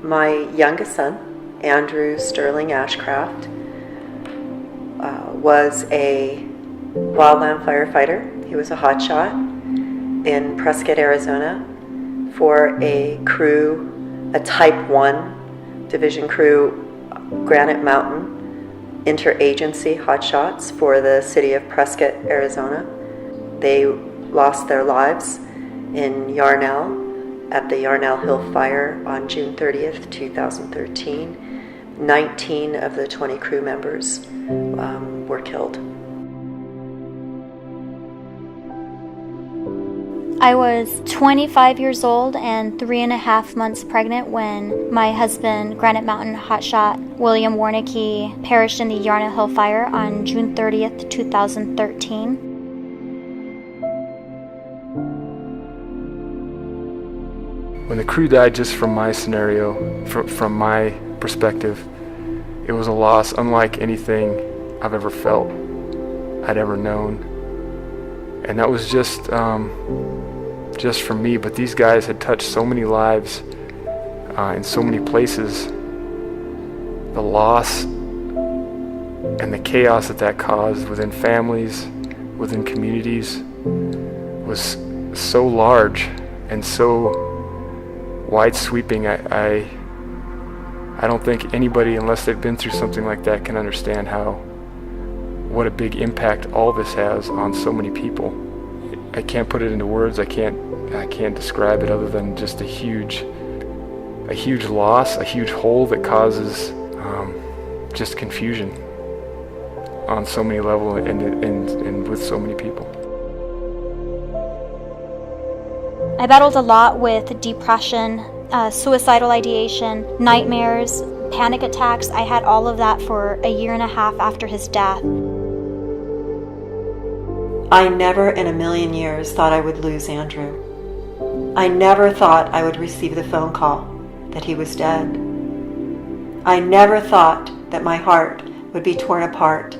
My youngest son, Andrew Sterling Ashcraft, was a wildland firefighter. He was a hotshot in Prescott, Arizona, for a crew, a Type 1 division crew, Granite Mountain interagency hotshots for the city of Prescott, Arizona. They lost their lives in Yarnell at the Yarnell Hill Fire on June 30th, 2013. 19 of the 20 crew members were killed. I was 25 years old and 3.5 months pregnant when my husband, Granite Mountain hotshot William Warnicki, perished in the Yarnell Hill Fire on June 30th, 2013. When the crew died, just from my scenario, from my perspective, it was a loss unlike anything I've ever felt, I'd ever known. And that was just for me, but these guys had touched so many lives in so many places. The loss and the chaos that caused within families, within communities, was so large and so wide sweeping. I don't think anybody, unless they've been through something like that, can understand what a big impact all this has on so many people. I can't put it into words. I can't describe it other than just a huge loss, a huge hole that causes just confusion on so many levels and with so many people. I battled a lot with depression, suicidal ideation, nightmares, panic attacks. I had all of that for 1.5 years after his death. I never in a million years thought I would lose Andrew. I never thought I would receive the phone call that he was dead. I never thought that my heart would be torn apart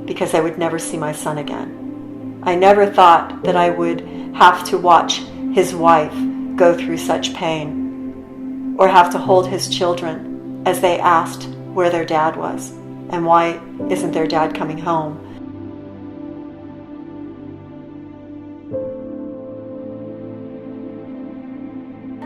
because I would never see my son again. I never thought that I would have to watch his wife go through such pain, or have to hold his children as they asked where their dad was and why isn't their dad coming home.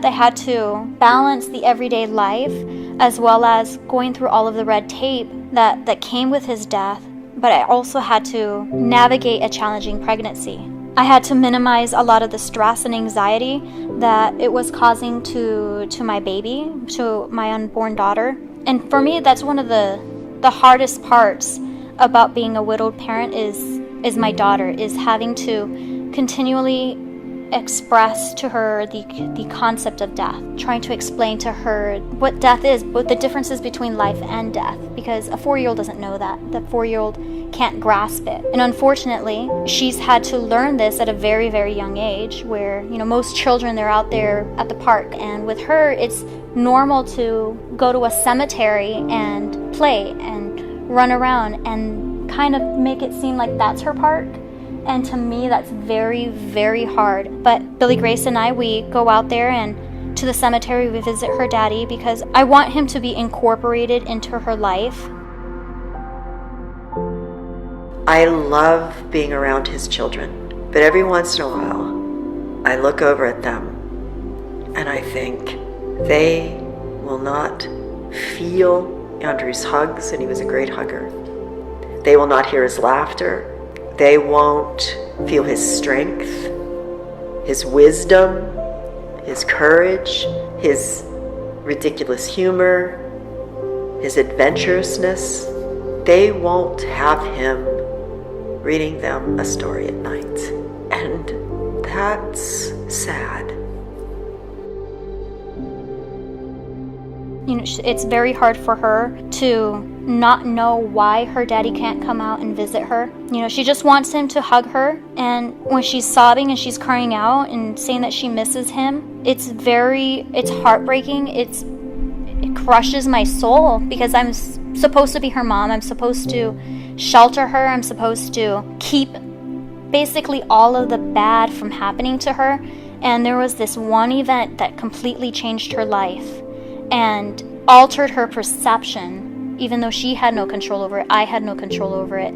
I had to balance the everyday life as well as going through all of the red tape that came with his death, but I also had to navigate a challenging pregnancy. I had to minimize a lot of the stress and anxiety that it was causing to my baby, to my unborn daughter. And for me, that's one of the hardest parts about being a widowed parent is my daughter, is having to continually express to her the concept of death, trying to explain to her what death is, but the differences between life and death, because a 4-year-old doesn't know that. The 4-year-old can't grasp it. And unfortunately, she's had to learn this at a very, very young age, where, most children, they're out there at the park, and with her, it's normal to go to a cemetery and play and run around and kind of make it seem like that's her park. And to me, that's very, very hard. But Billy Grace and I, we go out there and to the cemetery, we visit her daddy, because I want him to be incorporated into her life. I love being around his children, but every once in a while, I look over at them and I think they will not feel Andrew's hugs, and he was a great hugger. They will not hear his laughter. They won't feel his strength, his wisdom, his courage, his ridiculous humor, his adventurousness. They won't have him reading them a story at night. And that's sad. It's very hard for her to not know why her daddy can't come out and visit her. She just wants him to hug her, and when she's sobbing and she's crying out and saying that she misses him, it's heartbreaking. It crushes my soul, because I'm supposed to be her mom. I'm supposed to shelter her. I'm supposed to keep basically all of the bad from happening to her. And there was this one event that completely changed her life. and altered her perception, even though she had no control over it. I had no control over it.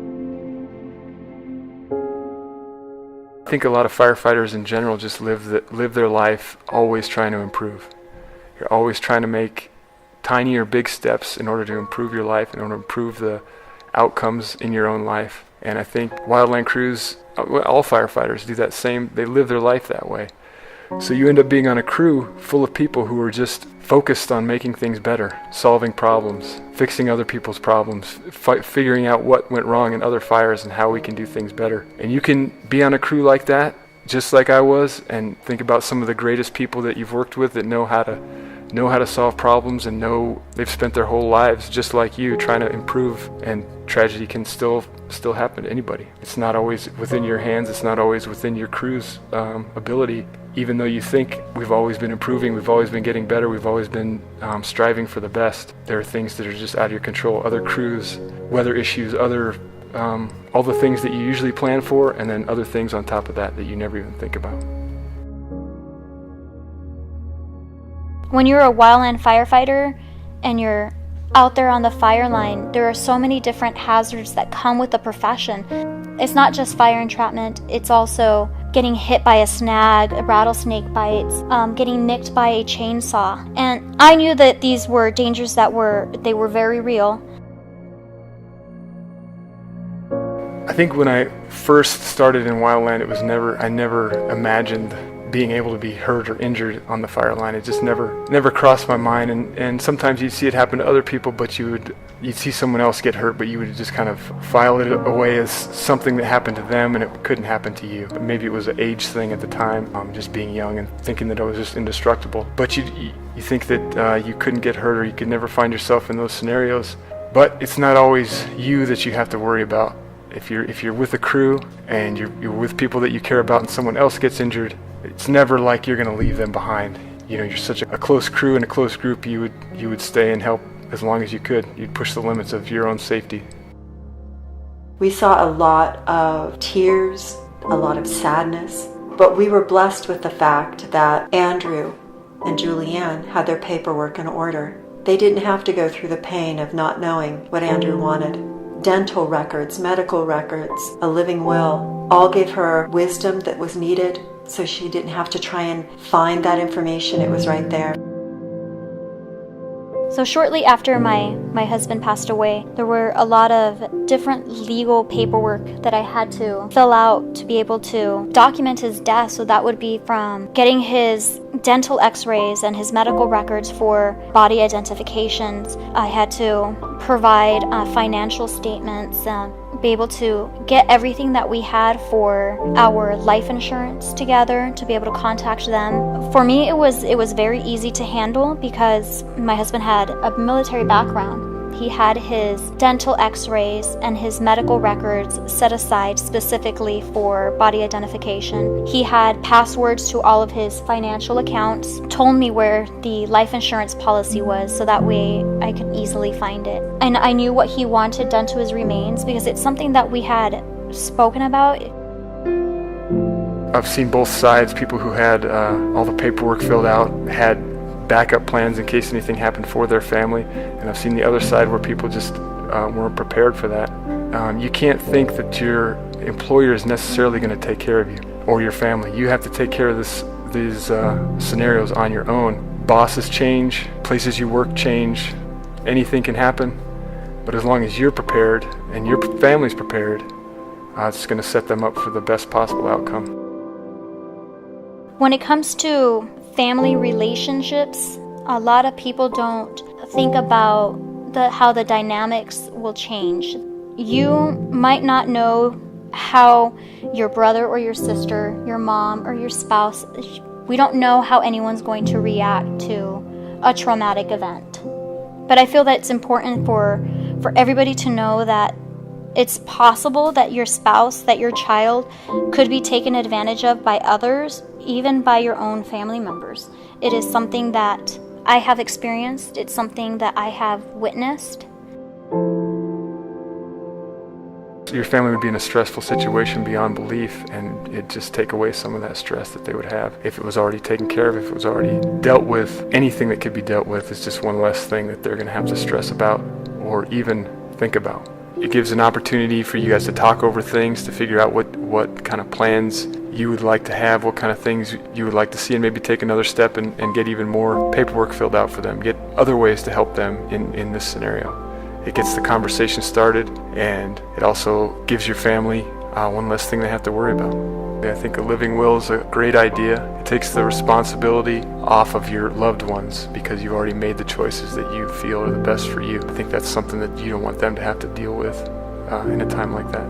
I think a lot of firefighters in general just live their life always trying to improve. You're always trying to make tiny or big steps in order to improve your life, in order to improve the outcomes in your own life. And I think wildland crews, all firefighters do that same. They live their life that way. So you end up being on a crew full of people who are just focused on making things better, solving problems, fixing other people's problems, figuring out what went wrong in other fires and how we can do things better. And you can be on a crew like that, just like I was, and think about some of the greatest people that you've worked with that know how to solve problems and know they've spent their whole lives just like you trying to improve, and tragedy can still happen to anybody. It's not always within your hands, it's not always within your crew's ability. Even though you think we've always been improving, we've always been getting better, we've always been striving for the best, there are things that are just out of your control. Other crews, weather issues, all the things that you usually plan for, and then other things on top of that that you never even think about. When you're a wildland firefighter and you're out there on the fire line, there are so many different hazards that come with the profession. It's not just fire entrapment, it's also getting hit by a snag, rattlesnake bites, getting nicked by a chainsaw. And I knew that these were dangers that were very real. I think when I first started in wildland, I never imagined being able to be hurt or injured on the fire line. It just never crossed my mind. And sometimes you'd see it happen to other people, but you'd see someone else get hurt, but you would just kind of file it away as something that happened to them and it couldn't happen to you. Maybe it was an age thing at the time, just being young and thinking that I was just indestructible. But you think that you couldn't get hurt or you could never find yourself in those scenarios. But it's not always you that you have to worry about. If you're with a crew and you're with people that you care about and someone else gets injured, it's never like you're going to leave them behind. You know, you're such a close crew and a close group, you would stay and help as long as you could. You'd push the limits of your own safety. We saw a lot of tears, a lot of sadness, but we were blessed with the fact that Andrew and Julianne had their paperwork in order. They didn't have to go through the pain of not knowing what Andrew wanted. Dental records, medical records, a living will, all gave her wisdom that was needed, so she didn't have to try and find that information. It was right there. So shortly after my husband passed away, there were a lot of different legal paperwork that I had to fill out to be able to document his death. So that would be from getting his dental x-rays and his medical records for body identifications. I had to provide financial statements, be able to get everything that we had for our life insurance together, to be able to contact them. For me, it was very easy to handle because my husband had a military background. He had his dental x-rays and his medical records set aside specifically for body identification. He had passwords to all of his financial accounts, told me where the life insurance policy was so that way I could easily find it. And I knew what he wanted done to his remains because it's something that we had spoken about. I've seen both sides, people who had all the paperwork filled out, had backup plans in case anything happened for their family, and I've seen the other side where people just weren't prepared for that. You can't think that your employer is necessarily going to take care of you or your family. You have to take care of these scenarios on your own. Bosses change, places you work change, anything can happen, but as long as you're prepared and your family's prepared, it's going to set them up for the best possible outcome. When it comes to family relationships, a lot of people don't think about how the dynamics will change. You might not know how your brother or your sister, your mom or your spouse, we don't know how anyone's going to react to a traumatic event. But I feel that it's important for everybody to know that it's possible that your spouse, that your child could be taken advantage of by others, even by your own family members. It is something that I have experienced. It's something that I have witnessed. your family would be in a stressful situation beyond belief, and it'd just take away some of that stress that they would have if it was already taken care of, if it was already dealt with. Anything that could be dealt with is just one less thing that they're going to have to stress about or even think about. It gives an opportunity for you guys to talk over things, to figure out what kind of plans you would like to have, what kind of things you would like to see, and maybe take another step and get even more paperwork filled out for them, get other ways to help them in this scenario. It gets the conversation started, and it also gives your family one less thing they have to worry about. I think a living will is a great idea. It takes the responsibility off of your loved ones because you've already made the choices that you feel are the best for you. I think that's something that you don't want them to have to deal with in a time like that.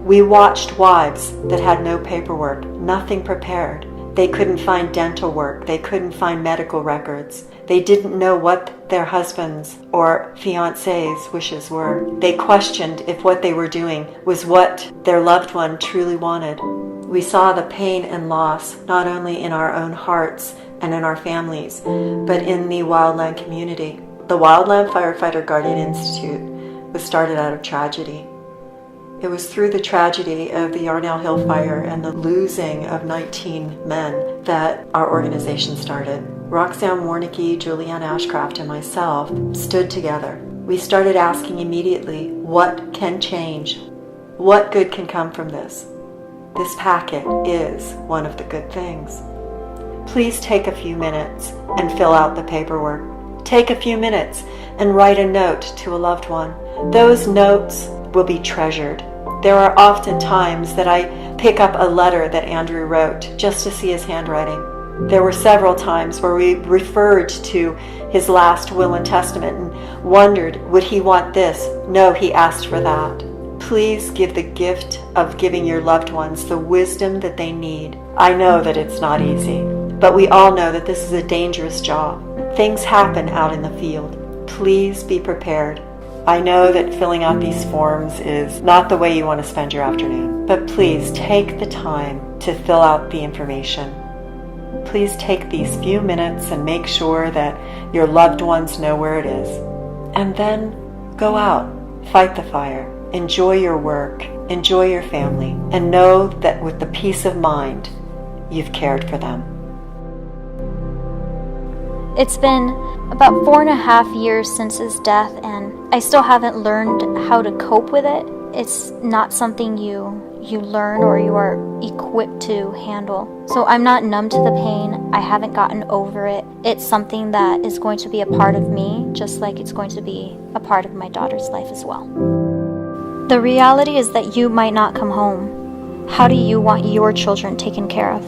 We watched wives that had no paperwork, nothing prepared. They couldn't find dental work. They couldn't find medical records. They didn't know what their husbands' or fiancés' wishes were. They questioned if what they were doing was what their loved one truly wanted. We saw the pain and loss not only in our own hearts and in our families, but in the wildland community. The Wildland Firefighter Guardian Institute was started out of tragedy. It was through the tragedy of the Yarnell Hill fire and the losing of 19 men that our organization started. Roxanne Warnicki, Julianne Ashcraft, and myself stood together. We started asking immediately, what can change? What good can come from this? This packet is one of the good things. Please take a few minutes and fill out the paperwork. Take a few minutes and write a note to a loved one. Those notes will be treasured. There are often times that I pick up a letter that Andrew wrote just to see his handwriting. There were several times where we referred to his last will and testament and wondered, would he want this? No, he asked for that. Please give the gift of giving your loved ones the wisdom that they need. I know that it's not easy, but we all know that this is a dangerous job. Things happen out in the field. Please be prepared. I know that filling out these forms is not the way you want to spend your afternoon, but please take the time to fill out the information. Please take these few minutes and make sure that your loved ones know where it is. And then go out, fight the fire, enjoy your work, enjoy your family, and know that with the peace of mind, you've cared for them. It's been about 4.5 years since his death, and I still haven't learned how to cope with it. It's not something you learn or you are equipped to handle. So I'm not numb to the pain. I haven't gotten over it. It's something that is going to be a part of me, just like it's going to be a part of my daughter's life as well. The reality is that you might not come home. How do you want your children taken care of?